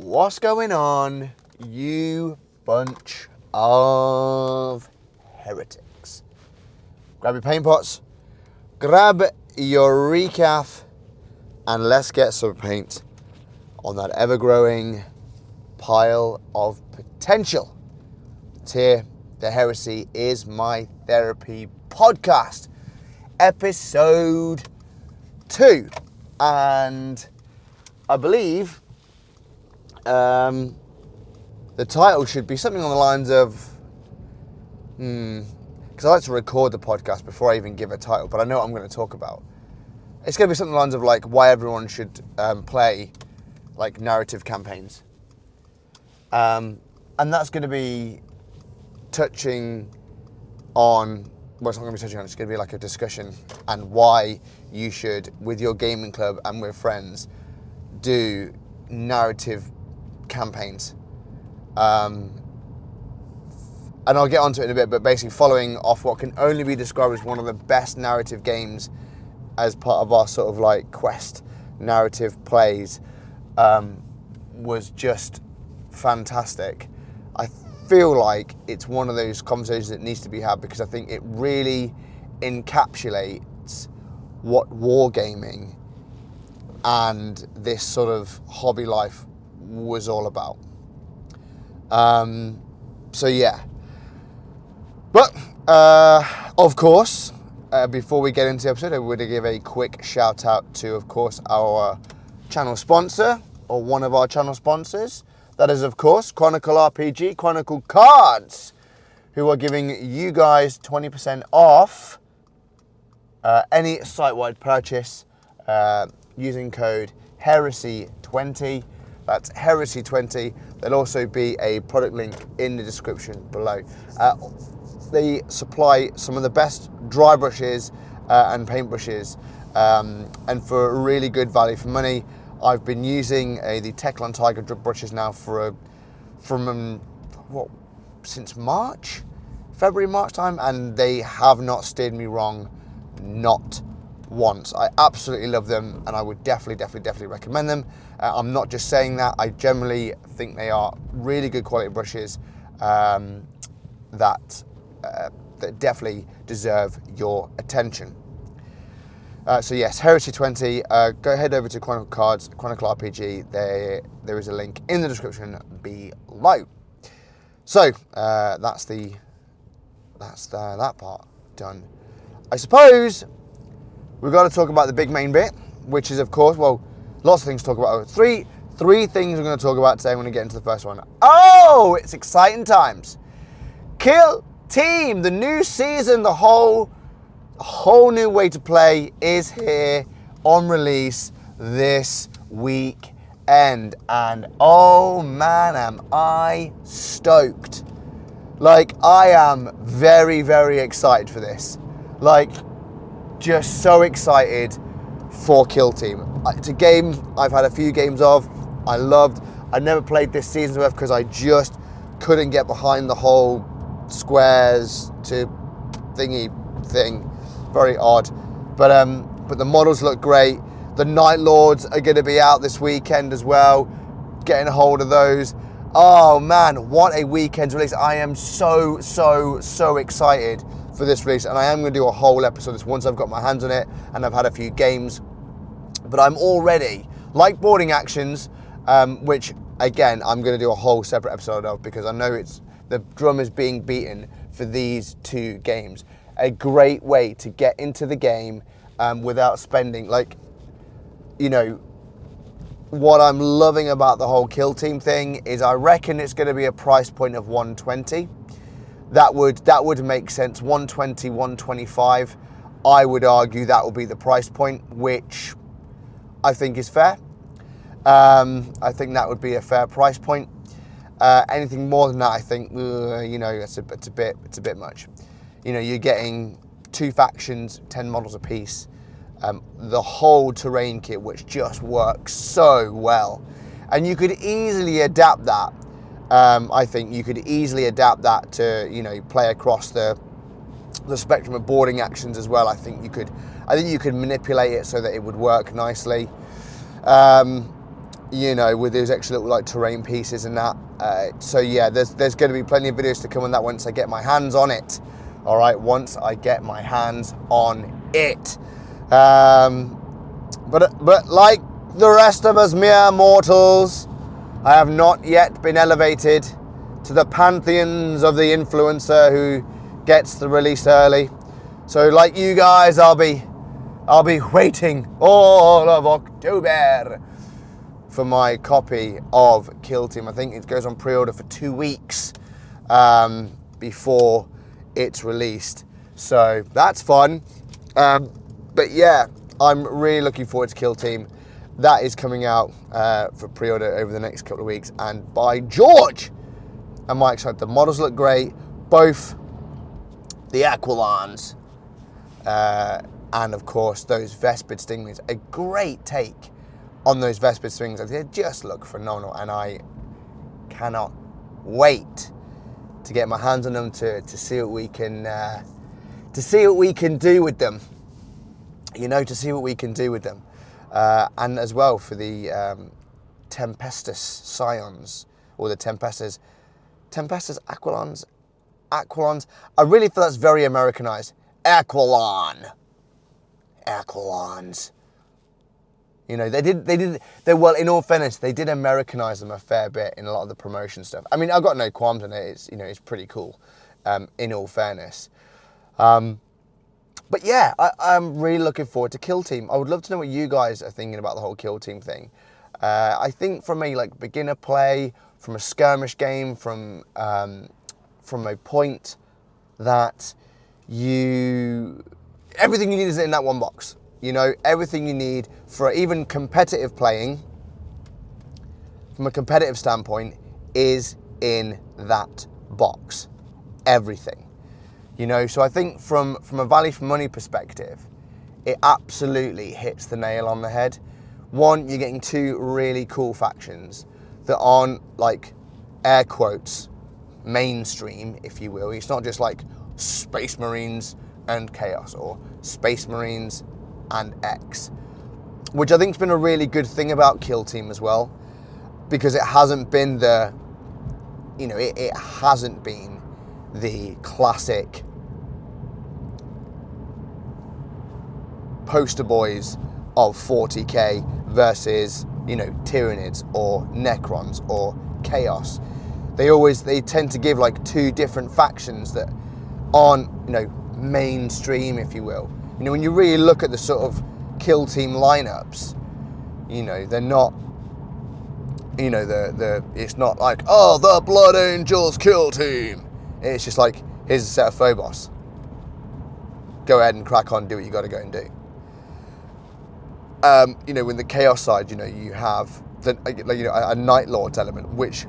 What's going on, you bunch of heretics? Grab your paint pots, grab your recaf, and let's get some paint on that ever-growing pile of potential. It's here. The Heresy is my therapy podcast, episode 2, and I believe the title should be something on the lines of, because I like to record the podcast before I even give a title, but I know what I'm going to talk about. It's going to be something along the lines of like why everyone should play like narrative campaigns, and that's going to be touching on. Well, it's not going to be touching on. It's going to be like a discussion and why you should, with your gaming club and with friends, do narrative campaigns. And I'll get onto it in a bit, but basically following off what can only be described as one of the best narrative games as part of our sort of like quest narrative plays, was just fantastic. I feel like it's one of those conversations that needs to be had because I think it really encapsulates what wargaming and this sort of hobby life was all about. So yeah. But, of course, before we get into the episode, I would give a quick shout out to, of course, our channel sponsor, or one of our channel sponsors. That is, of course, Chronicle RPG, Chronicle Cards, who are giving you guys 20% off any site-wide purchase using code Heresy20. That's Heresy20. There'll also be a product link in the description below. They supply some of the best dry brushes and paint brushes, and for a really good value for money. I've been using the Teclan Tiger drip brushes now since February, March time, and they have not steered me wrong, not once. I absolutely love them, and I would definitely recommend them. I'm not just saying that. I generally think they are really good quality brushes that definitely deserve your attention. So yes, Heresy20. Go head over to Chronicle Cards, Chronicle RPG. There is a link in the description below. So that's that part done. I suppose we've got to talk about the big main bit, which is, of course, well, lots of things to talk about. Three things we're going to talk about today. I'm going to get into the first one. Oh, it's exciting times. Kill Team, the new season, the whole new way to play is here on release this weekend, and oh man, am I stoked. Like, I am very excited for this. Like, just so excited for Kill Team. It's a game I've had a few games of. I loved. I never played this season's worth because I just couldn't get behind the whole squares to thingy thing. Very odd. But the models look great. The Night Lords are going to be out this weekend as well. Getting a hold of those. Oh man, what a weekend release. I am so excited for this release, and I am going to do a whole episode of this once I've got my hands on it and I've had a few games. But I'm already, like Boarding Actions, which again I'm going to do a whole separate episode of because I know the drum is being beaten for these two games. A great way to get into the game without spending, like, you know, what I'm loving about the whole Kill Team thing is I reckon it's going to be a price point of 120. That would make sense. 120, 125. I would argue that will be the price point, which I think is fair. I think that would be a fair price point. Anything more than that, I think, you know, it's a bit much. You know, you're getting 2 factions, 10 models apiece, the whole terrain kit, which just works so well, and you could easily adapt that. I think you could easily adapt that to, you know, play across the spectrum of Boarding Actions as well. I think you could manipulate it so that it would work nicely. you know, with those extra little like terrain pieces and that. So yeah, there's going to be plenty of videos to come on that once I get my hands on it. All right, once I get my hands on it. But like the rest of us mere mortals, I have not yet been elevated to the pantheons of the influencer who gets the release early. So like you guys, I'll be waiting all of October for my copy of Kill Team. I think it goes on pre-order for 2 weeks before it's released. So that's fun. But yeah, I'm really looking forward to Kill Team. That is coming out for pre-order over the next couple of weeks. And by George, am I excited. The models look great. Both the Aquilons and of course those Vespid Stinglings. A great take on those Vespid Stinglings. They just look phenomenal, and I cannot wait to get my hands on them to see what we can do with them. You know, to see what we can do with them, and as well for the Tempestus Scions or the Tempestus Aquilons. I really feel that's very Americanized. Aquilons. You know, well, in all fairness, they did Americanize them a fair bit in a lot of the promotion stuff. I mean, I've got no qualms on it. It's, you know, it's pretty cool, in all fairness. But yeah, I'm really looking forward to Kill Team. I would love to know what you guys are thinking about the whole Kill Team thing. I think from a like beginner play, from a skirmish game, from a point that everything you need is in that one box. You know, everything you need for even competitive playing, from a competitive standpoint, is in that box. Everything. You know, so I think from a value for money perspective, it absolutely hits the nail on the head. One, you're getting two really cool factions that aren't, like, air quotes, mainstream, if you will. It's not just like Space Marines and Chaos, or Space Marines and X, which I think has been a really good thing about Kill Team as well, because it hasn't been the, you know, it hasn't been the classic poster boys of 40k versus, you know, Tyranids or Necrons or Chaos. They tend to give like two different factions that aren't, you know, mainstream, if you will. You know, when you really look at the sort of Kill Team lineups, you know, they're not, you know, it's not like, oh, the Blood Angels Kill Team. It's just like, here's a set of Phobos. Go ahead and crack on, do what you got to go and do. You know, in the Chaos side, you know, you have a Night Lords element, which,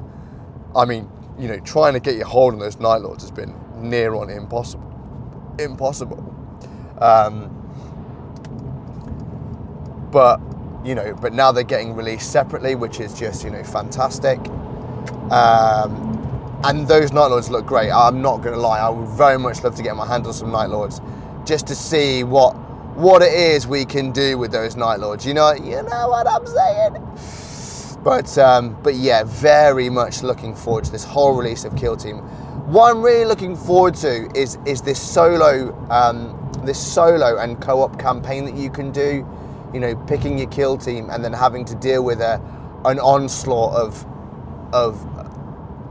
I mean, you know, trying to get your hold on those Night Lords has been near on impossible. But, you know, but now they're getting released separately, which is just, you know, fantastic. And those Night Lords look great. I'm not going to lie. I would very much love to get my hands on some Night Lords just to see what it is we can do with those Night Lords. You know what I'm saying? But yeah, very much looking forward to this whole release of Kill Team. What I'm really looking forward to is this solo and co-op campaign that you can do. You know, picking your Kill Team and then having to deal with an onslaught of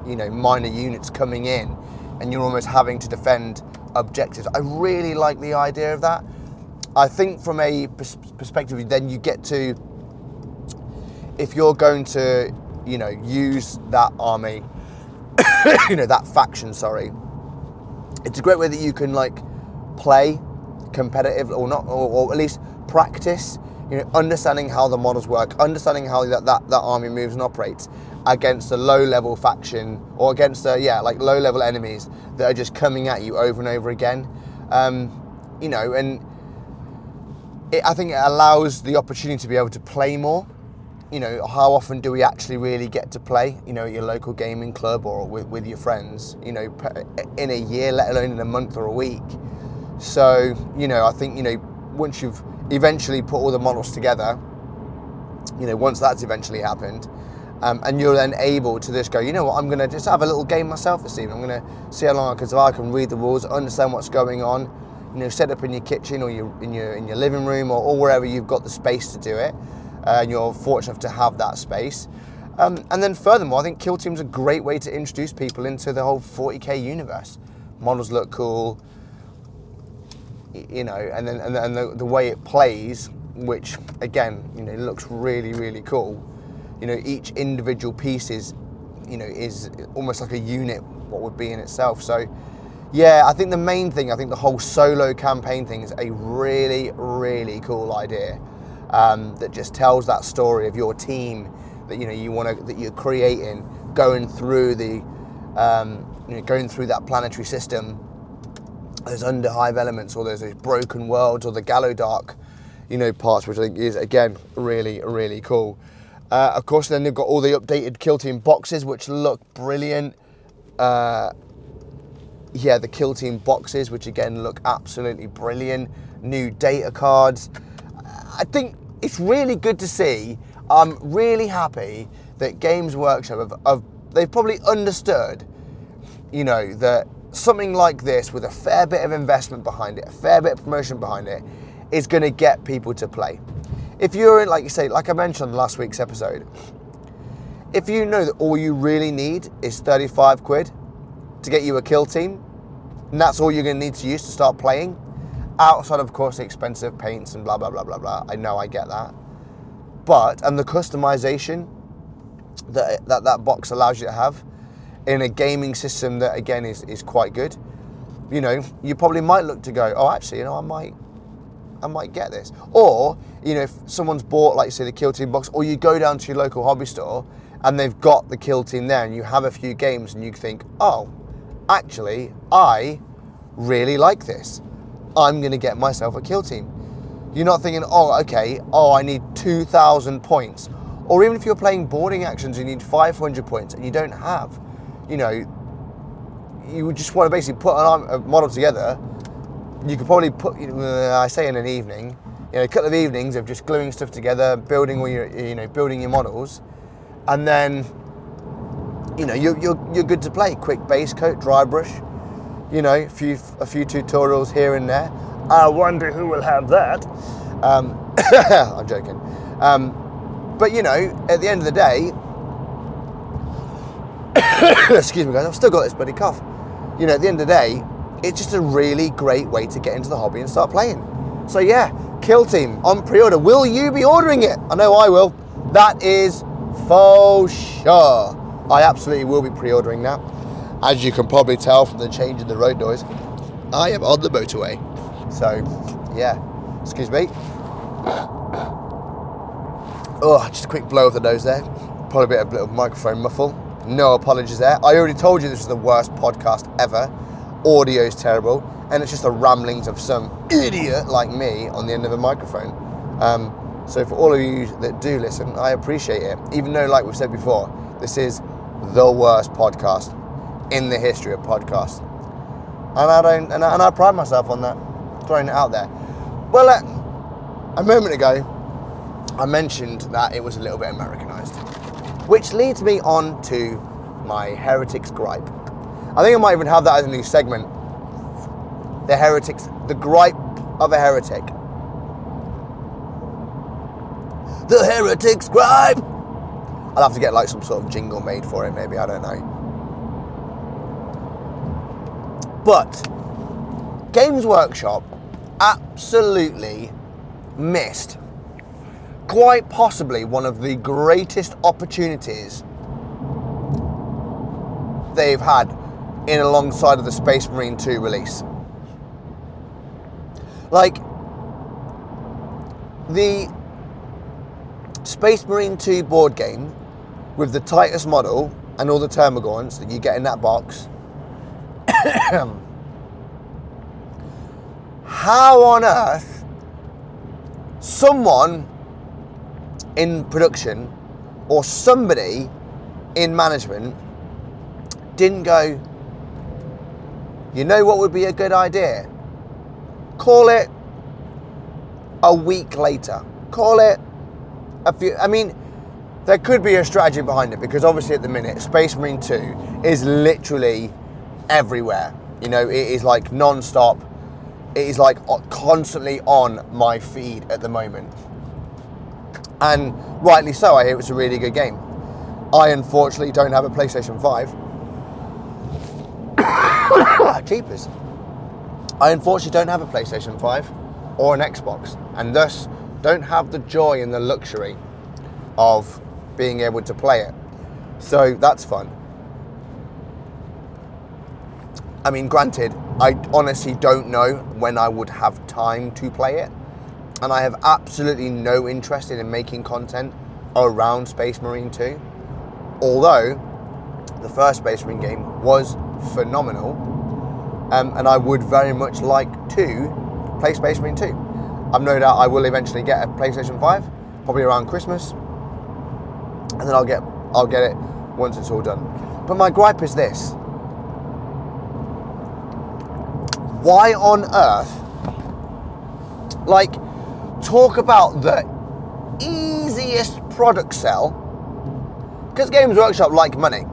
you know, minor units coming in, and you're almost having to defend objectives. I really like the idea of that. I think from a perspective, then you get to, if you're going to, you know, use that army, you know, that faction, sorry, it's a great way that you can like play competitive or not, or at least practice, you know, understanding how the models work, understanding how that army moves and operates against a low-level faction, or against like low-level enemies that are just coming at you over and over again. You know, and I think it allows the opportunity to be able to play more. You know, how often do we actually really get to play, you know, at your local gaming club or with your friends, you know, in a year, let alone in a month or a week. So, you know, I think, you know, once you've eventually put all the models together, once that's eventually happened, and you're then able to just go, you know what, I'm going to just have a little game myself this evening. I'm going to see how long I can survive. I can read the rules, understand what's going on, set up in your kitchen or in your living room or wherever you've got the space to do it, and you're fortunate enough to have that space. And then furthermore, I think Kill Team's a great way to introduce people into the whole 40k universe. Models look cool, and the way it plays, which again, looks really, really cool. Each individual piece is almost like a unit, what would be in itself. So yeah, I think the main thing, the whole solo campaign thing is a really, really cool idea, that just tells that story of your team that that you're creating, going through that planetary system, those underhive elements, or those broken worlds, or the Gallowdark, parts, which I think is again really, really cool. Of course, then they've got all the updated Kill Team boxes, which look brilliant. The Kill Team boxes, which again look absolutely brilliant. New data cards. I think it's really good to see. I'm really happy that Games Workshop they've probably understood, that something like this, with a fair bit of investment behind it, a fair bit of promotion behind it, is going to get people to play. If you're in, like I mentioned on last week's episode, if you know that all you really need is 35 quid to get you a Kill Team, and that's all you're going to need to use to start playing, outside of course the expensive paints and blah blah blah blah blah, I get that, and the customization that box allows you to have in a gaming system that again is quite good, you probably might look to go, oh actually, I might get this. Or, if someone's bought, like say, the Kill Team box, or you go down to your local hobby store and they've got the Kill Team there and you have a few games and you think, oh, actually, I really like this. I'm going to get myself a Kill Team. You're not thinking, oh, okay, I need 2,000 points. Or even if you're playing boarding actions, you need 500 points and you don't have, you just want to basically put a model together. You could probably put, I say in an evening, a couple of evenings of just gluing stuff together, building all your, building your models, and then, you're good to play. Quick base coat, dry brush, a few tutorials here and there. I wonder who will have that. I'm joking. But at the end of the day, excuse me guys, I've still got this bloody cough. At the end of the day, it's just a really great way to get into the hobby and start playing. So yeah, Kill Team on pre-order. Will you be ordering it? I know I will. That is for sure. I absolutely will be pre-ordering that. As you can probably tell from the change in the road noise, I am on the motorway. So yeah, excuse me. Oh, just a quick blow of the nose there. Probably a bit of microphone muffle. No apologies there. I already told you this was the worst podcast ever. Audio's terrible, and it's just the ramblings of some idiot like me on the end of a microphone. So for all of you that do listen, I appreciate it. Even though, like we've said before, this is the worst podcast in the history of podcasts, and I pride myself on that, throwing it out there. Well, a moment ago, I mentioned that it was a little bit Americanized, which leads me on to my Heretics gripe. I think I might even have that as a new segment. The Heretics, the gripe of a heretic. The Heretics gripe! I'll have to get some sort of jingle made for it maybe, I don't know. But Games Workshop absolutely missed quite possibly one of the greatest opportunities they've had in alongside of the Space Marine 2 release. The Space Marine 2 board game with the Titus model and all the Termagants that you get in that box. How on earth someone in production or somebody in management didn't go, you know what would be a good idea? Call it a week later. Call it there could be a strategy behind it, because obviously at the minute, Space Marine 2 is literally everywhere. You know, it is like non-stop. It is like constantly on my feed at the moment. And rightly so, I hear it's a really good game. I unfortunately don't have a PlayStation 5. Jeepers. I unfortunately don't have a PlayStation 5 or an Xbox, and thus don't have the joy and the luxury of being able to play it. So that's fun. I mean, granted, I honestly don't know when I would have time to play it, and I have absolutely no interest in making content around Space Marine 2, although the first Space Marine game was phenomenal, and I would very much like to play Space Marine 2. I've no doubt I will eventually get a PlayStation 5, probably around Christmas, and then I'll get it once it's all done. But my gripe is this. Why on earth, like, talk about the easiest product sell, because Games Workshop like money,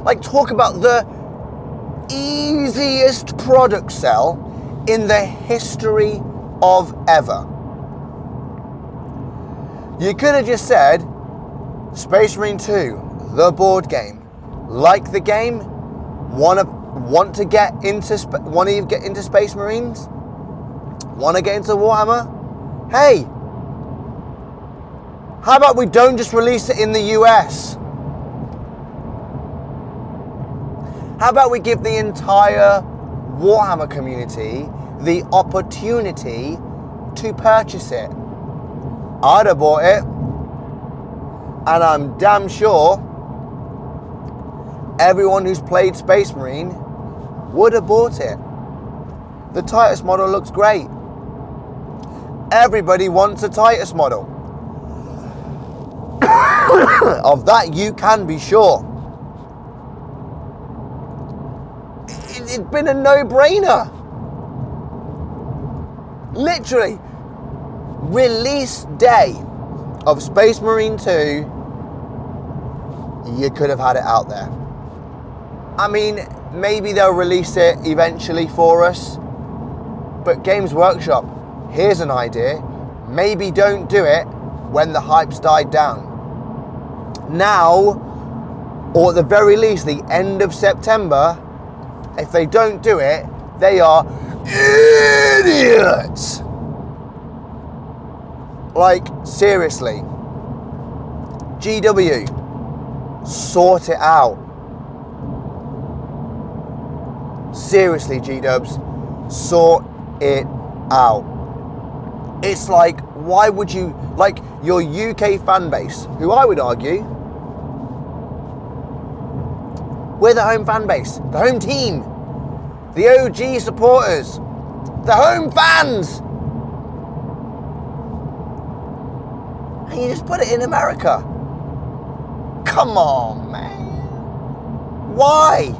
like, talk about the easiest product sell in the history of ever. You could have just said, Space Marine 2, the board game. Like the game? Want to get into Space Marines? Want to get into Warhammer? Hey, how about we don't just release it in the US? How about we give the entire Warhammer community the opportunity to purchase it? I'd have bought it, and I'm damn sure everyone who's played Space Marine would have bought it. The Titus model looks great. Everybody wants a Titus model. Of that you can be sure. It's been a no-brainer. Literally, release day of Space Marine 2, you could have had it out there. I mean, maybe they'll release it eventually for us, but Games Workshop, here's an idea. Maybe don't do it when the hype's died down. Now, or at the very least, the end of September, if they don't do it, they are idiots. Like, seriously. GW, sort it out. Seriously, G-dubs, sort it out. It's like, why would you, like, your UK fan base, who I would argue, we're the home fan base, the home team, the OG supporters, the home fans. And you just put it in America. Come on, man. Why?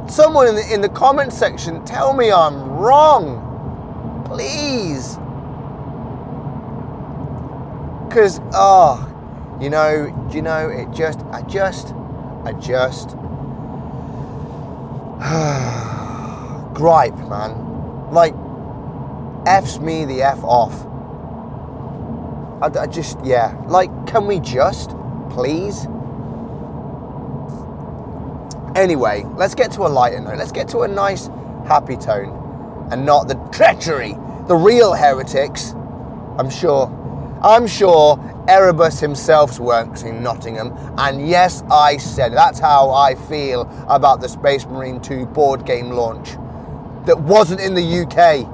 Someone in the comment section, tell me I'm wrong, please. Because, I just gripe, man. Like, F's me the F off. Like, can we just, please? Anyway, let's get to a lighter note. Let's get to a nice, happy tone, and not the treachery, the real heretics. I'm sure Erebus himself's works in Nottingham, and yes, I said that's how I feel about the Space Marine 2 board game launch that wasn't in the UK.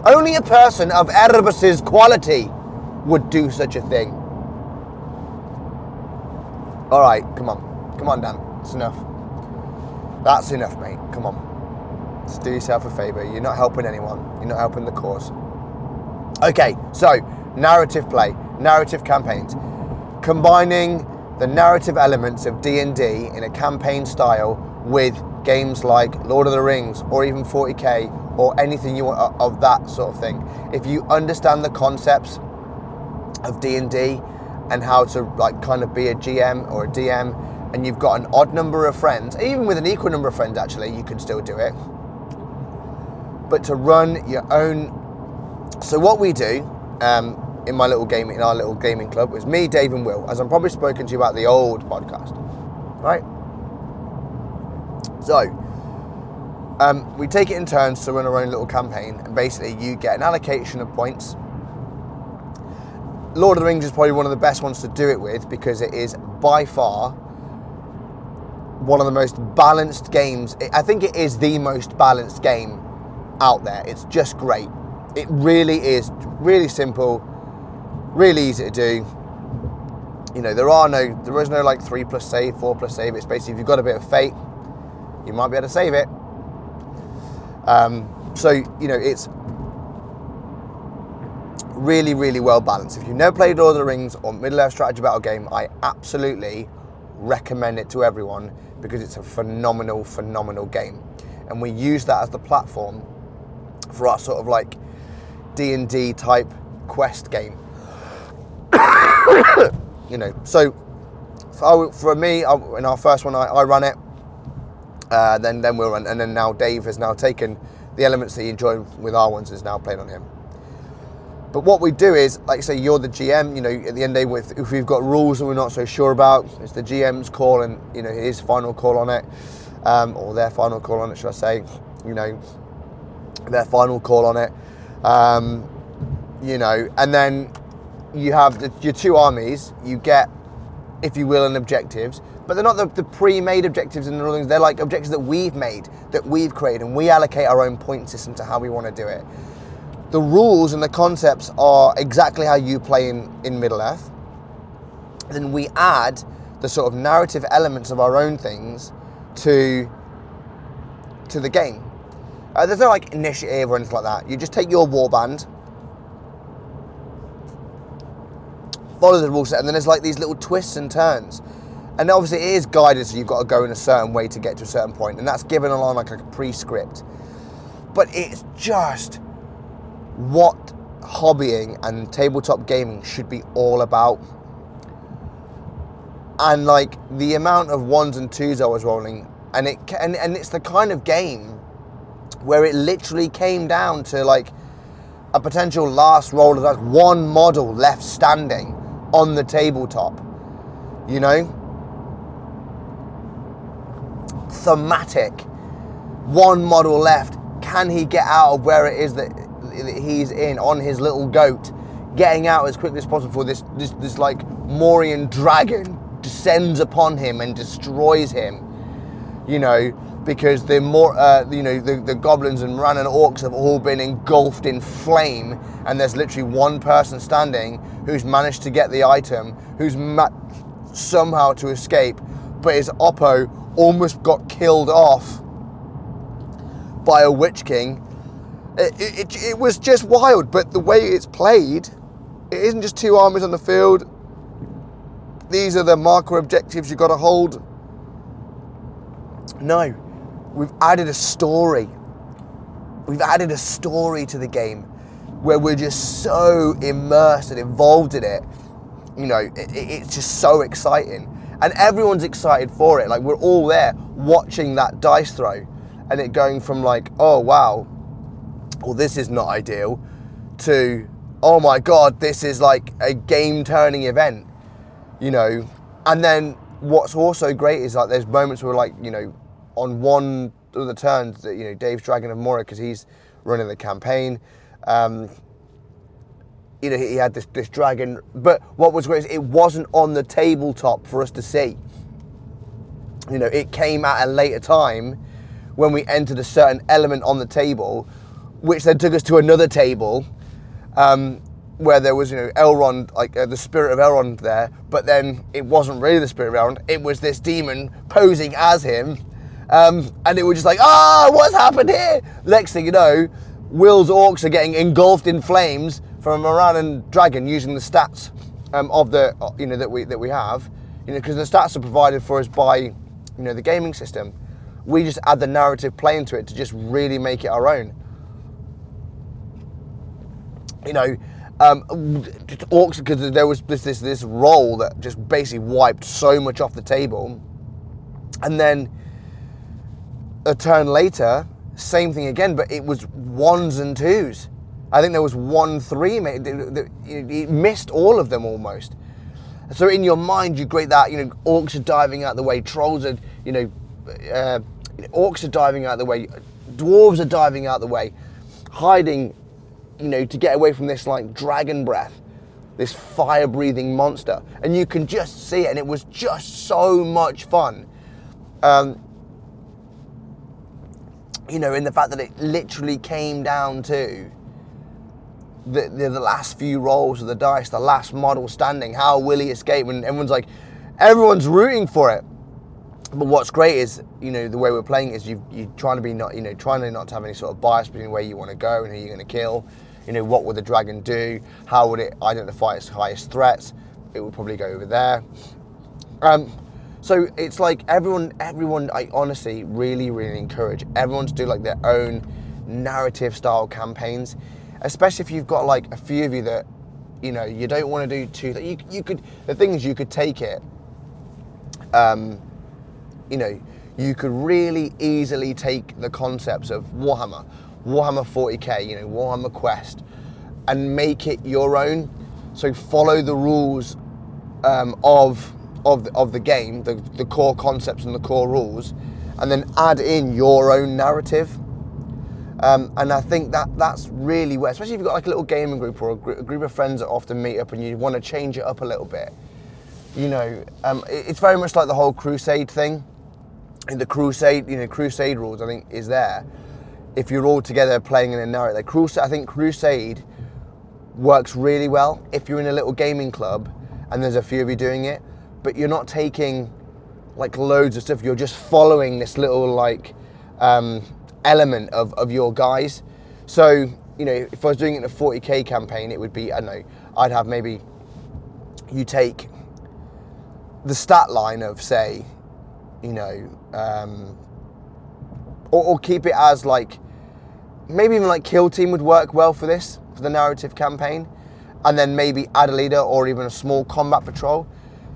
Only a person of Erebus's quality would do such a thing. All right, come on, Dan. It's enough. That's enough, mate. Come on. Just do yourself a favour. You're not helping anyone. You're not helping the cause. Okay, so narrative play, narrative campaigns. Combining the narrative elements of D&D in a campaign style with games like Lord of the Rings or even 40k or anything you want of that sort of thing. If you understand the concepts of D&D and how to like kind of be a GM or a DM, and you've got an odd number of friends, even with an equal number of friends actually, you can still do it. But to run your own, so what we do in our little gaming club was me, Dave, and Will, as I'm probably spoken to you about the old podcast, right? So we take it in turns to run our own little campaign, and basically you get an allocation of points. Lord of the Rings is probably one of the best ones to do it with because it is by far one of the most balanced games. I think it is the most balanced game out there. It's just great. It really is really simple, really easy to do. You know, there is no like 3+ save, 4+ save. It's basically if you've got a bit of fate, you might be able to save it. So, you know, it's really, really well balanced. If you've never played Lord of the Rings or Middle-earth strategy battle game, I absolutely recommend it to everyone because it's a phenomenal, phenomenal game. And we use that as the platform for our sort of like D&D type quest game. You know, so for me, in our first one, I run it. Then we'll run, and then now Dave has now taken the elements that he enjoyed with our ones, is now playing on him. But what we do is, like say, you're the GM, you know, at the end of the day, if we've got rules that we're not so sure about, it's the GM's call and, you know, his final call on it, or their final call on it, should I say, you know, their final call on it, you know, and then you have your two armies, you get, if you will, an objectives, but they're not the pre-made objectives and the things, they're like objectives that we've made, that we've created, and we allocate our own point system to how we want to do it. The rules and the concepts are exactly how you play in Middle-earth. Then we add the sort of narrative elements of our own things to the game. There's no like initiative or anything like that. You just take your warband, follow the rule set, and then there's like these little twists and turns. And obviously it is guided, so you've got to go in a certain way to get to a certain point, and that's given along like a pre-script. But it's just what hobbying and tabletop gaming should be all about. And like the amount of 1s and 2s I was rolling, and it's the kind of game where it literally came down to like a potential last roll of like one model left standing on the tabletop, you know? Thematic. One model left. Can he get out of where it is that he's in on his little goat, getting out as quickly as possible before this like Morian dragon descends upon him and destroys him, you know, because the goblins and Moran and orcs have all been engulfed in flame, and there's literally one person standing who's managed to get the item, who's somehow to escape, but his oppo almost got killed off by a Witch King. It was just wild, but the way it's played, it isn't just two armies on the field. These are the marker objectives you've got to hold. No, we've added a story. We've added a story to the game where we're just so immersed and involved in it. You know, it's just so exciting. And everyone's excited for it. Like, we're all there watching that dice throw and it going from like, oh, wow, well, this is not ideal, to, oh my God, this is like a game-turning event, you know. And then what's also great is like there's moments where like, you know, on one of the turns that, you know, Dave's Dragon of Moria, because he's running the campaign, you know, he had this dragon, but what was great is it wasn't on the tabletop for us to see. You know, it came at a later time when we entered a certain element on the table, which then took us to another table, where there was, you know, Elrond, like the spirit of Elrond there, but then it wasn't really the spirit of Elrond, it was this demon posing as him, and it was just like, what's happened here? Next thing you know, Will's orcs are getting engulfed in flames from a Moran dragon using the stats of the, you know, that we have, you know, because the stats are provided for us by, you know, the gaming system. We just add the narrative play into it to just really make it our own. You know, Orcs, because there was this roll that just basically wiped so much off the table, and then a turn later, same thing again, but it was 1s and 2s. I think there was 1-3, it missed all of them almost. So in your mind, you create that, orcs are diving out the way, trolls are, orcs are diving out the way, dwarves are diving out the way, hiding, to get away from this like dragon breath, this fire-breathing monster. And you can just see it, and it was just so much fun. In the fact that it literally came down to the last few rolls of the dice, the last model standing, how will he escape? And everyone's rooting for it. But what's great is, the way we're playing is you trying to be not, trying not to have any sort of bias between where you want to go and who you're going to kill. What would the dragon do? How would it identify its highest threats? It would probably go over there. So it's like everyone, I honestly really, really encourage everyone to do like their own narrative style campaigns, especially if you've got like a few of you that, you don't want to do too, that you could, the thing is you could take it, you could really easily take the concepts of Warhammer 40k, Warhammer Quest, and make it your own. So follow the rules of the game, the core concepts and the core rules, and then add in your own narrative. And I think that's really where, especially if you've got like a little gaming group or a group of friends that often meet up and you want to change it up a little bit. It's very much like the whole Crusade thing. In the Crusade, Crusade rules, I think, is there. If you're all together playing in a narrative, I think Crusade works really well if you're in a little gaming club and there's a few of you doing it, but you're not taking like loads of stuff. You're just following this little like element of your guys. So, if I was doing it in a 40k campaign, it would be, I don't know, I'd have maybe you take the stat line of, say, or keep it as like, maybe even like Kill Team would work well for this, for the narrative campaign, and then maybe add a leader or even a small combat patrol.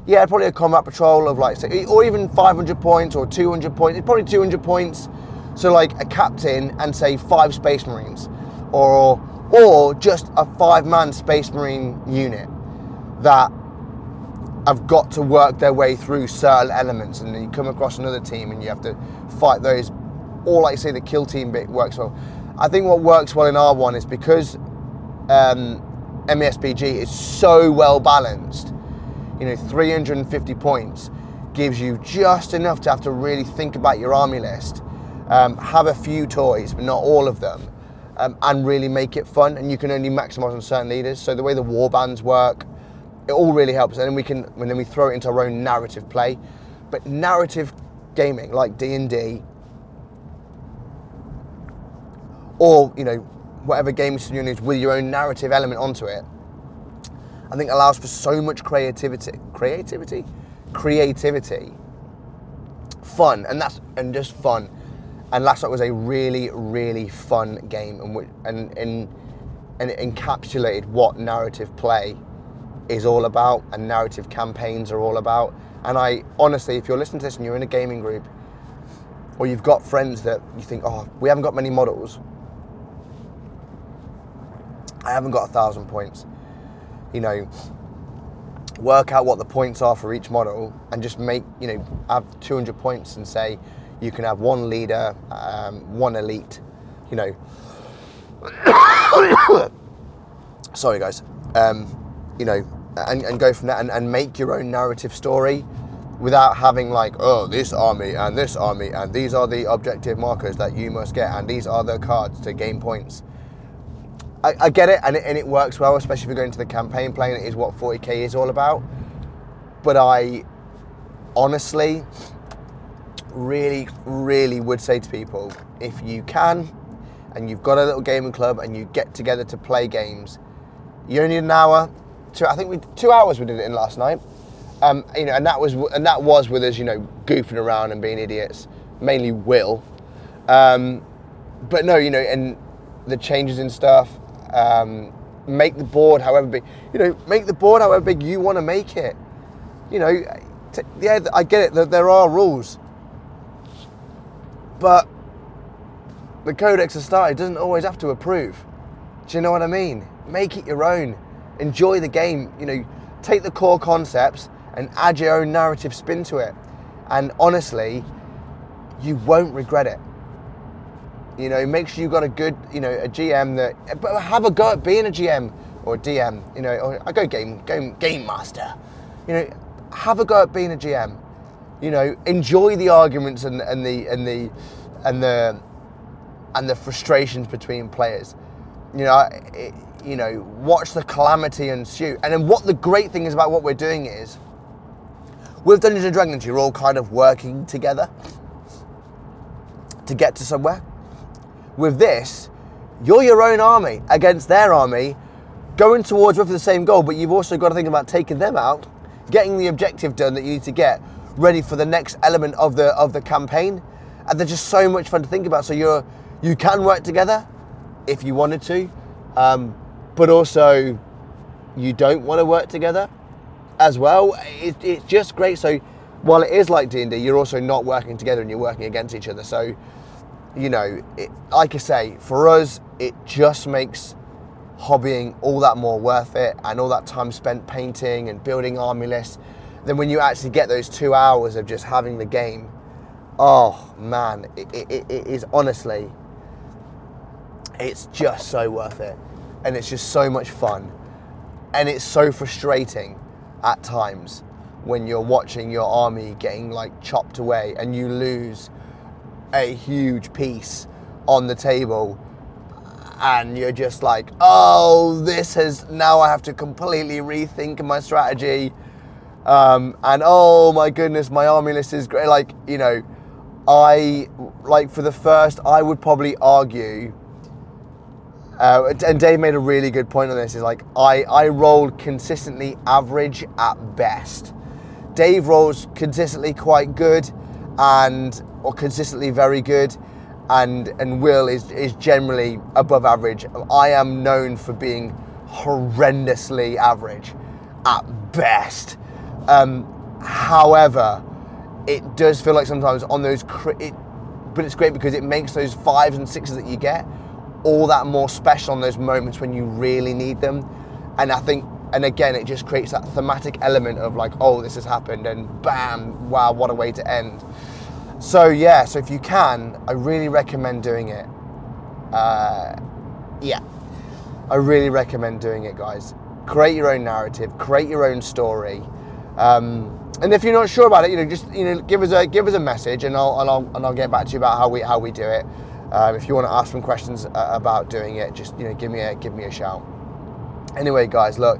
Yeah, probably a combat patrol of like, say, or even 500 points or 200 points, it's probably 200 points. So like a captain and say 5 Space Marines, or just a 5-man Space Marine unit that have got to work their way through certain elements, and then you come across another team and you have to fight those. Or like say the Kill Team bit works well. I think what works well in R1 is because MESBG is so well balanced, 350 points gives you just enough to have to really think about your army list, have a few toys, but not all of them, and really make it fun. And you can only maximize on certain leaders. So the way the war bands work, it all really helps. And then we throw it into our own narrative play. But narrative gaming like D&D, or whatever game system you use with your own narrative element onto it, I think allows for so much creativity, fun, and just fun. And last night was a really, really fun game, and it encapsulated what narrative play is all about and narrative campaigns are all about. And I honestly, if you're listening to this and you're in a gaming group, or you've got friends that you think, oh, we haven't got many models, I haven't got 1,000 points, work out what the points are for each model and just make, have 200 points and say you can have 1 leader, 1 elite, sorry guys, and go from that and make your own narrative story without having like, oh, this army and these are the objective markers that you must get and these are the cards to gain points. I get it, and it works well, especially if you're going to the campaign playing. It is what 40k is all about. But I honestly really, really would say to people, if you can, and you've got a little gaming club and you get together to play games, you only need an hour. 2 hours we did it in last night. And that was with us, goofing around and being idiots, mainly Will. But no, and the changes in stuff, make the board however big. Make the board however big you want to make it. Yeah, I get it. That there are rules, but the Codex Astarte doesn't always have to approve. Do you know what I mean? Make it your own. Enjoy the game. Take the core concepts and add your own narrative spin to it. And honestly, you won't regret it. Make sure you've got a good, a GM that, but have a go at being a GM or a DM. Or I go game master. Have a go at being a GM. Enjoy the arguments and the frustrations between players. Watch the calamity ensue. And then what the great thing is about what we're doing is, with Dungeons & Dragons, you're all kind of working together to get to somewhere. With this, you're your own army against their army, going towards roughly the same goal, but you've also got to think about taking them out, getting the objective done that you need to get ready for the next element of the campaign. And they're just so much fun to think about. So you can work together if you wanted to, but also you don't want to work together as well. It's just great. So while it is like D&D, you're also not working together and you're working against each other. So, like I say, for us, it just makes hobbying all that more worth it, and all that time spent painting and building army lists. Then when you actually get those 2 hours of just having the game, oh man, it is honestly, it's just so worth it. And it's just so much fun. And it's so frustrating at times when you're watching your army getting chopped away and you lose a huge piece on the table, and you're just like, oh, now I have to completely rethink my strategy, and oh my goodness, my army list is great. For the first, I would probably argue, and Dave made a really good point on this, is I rolled consistently average at best. Dave rolls consistently quite good or consistently very good, and Will is generally above average. I am known for being horrendously average at best. However, it does feel like sometimes on those, but it's great because it makes those 5s and 6s that you get all that more special on those moments when you really need them. And I think, and again, it just creates that thematic element of oh, this has happened, and bam, wow, what a way to end. So yeah, so if you can, I really recommend doing it. I really recommend doing it, guys. Create your own narrative, create your own story. And if you're not sure about it, just give us a message, and I'll get back to you about how we do it. If you want to ask some questions about doing it, just give me a shout. Anyway, guys, look,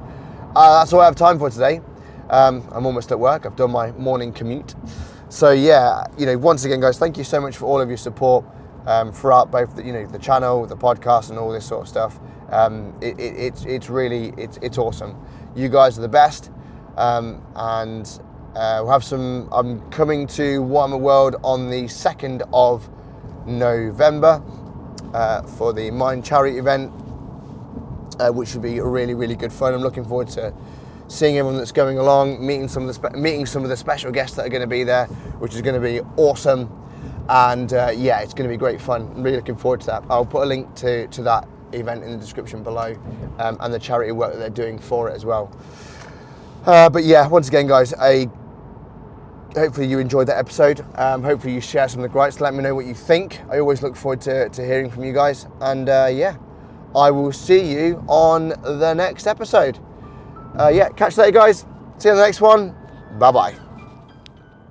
that's all I have time for today. I'm almost at work. I've done my morning commute. So yeah, once again, guys, thank you so much for all of your support throughout both the channel, the podcast, and all this sort of stuff. It's really awesome. You guys are the best, and we'll have some. I'm coming to Warhammer World on the 2nd of November for the Mind Charity event, which should be really, really good fun. I'm looking forward to seeing everyone that's going along, meeting some of the special guests that are going to be there, which is going to be awesome. And yeah, it's going to be great fun. I'm really looking forward to that. I'll put a link to that event in the description below, and the charity work that they're doing for it as well. But yeah, once again, guys, hopefully you enjoyed that episode. Hopefully you share some of the gripes. Let me know what you think. I always look forward to hearing from you guys. And yeah, I will see you on the next episode. Yeah, catch you later, guys. See you on the next one. Bye-bye.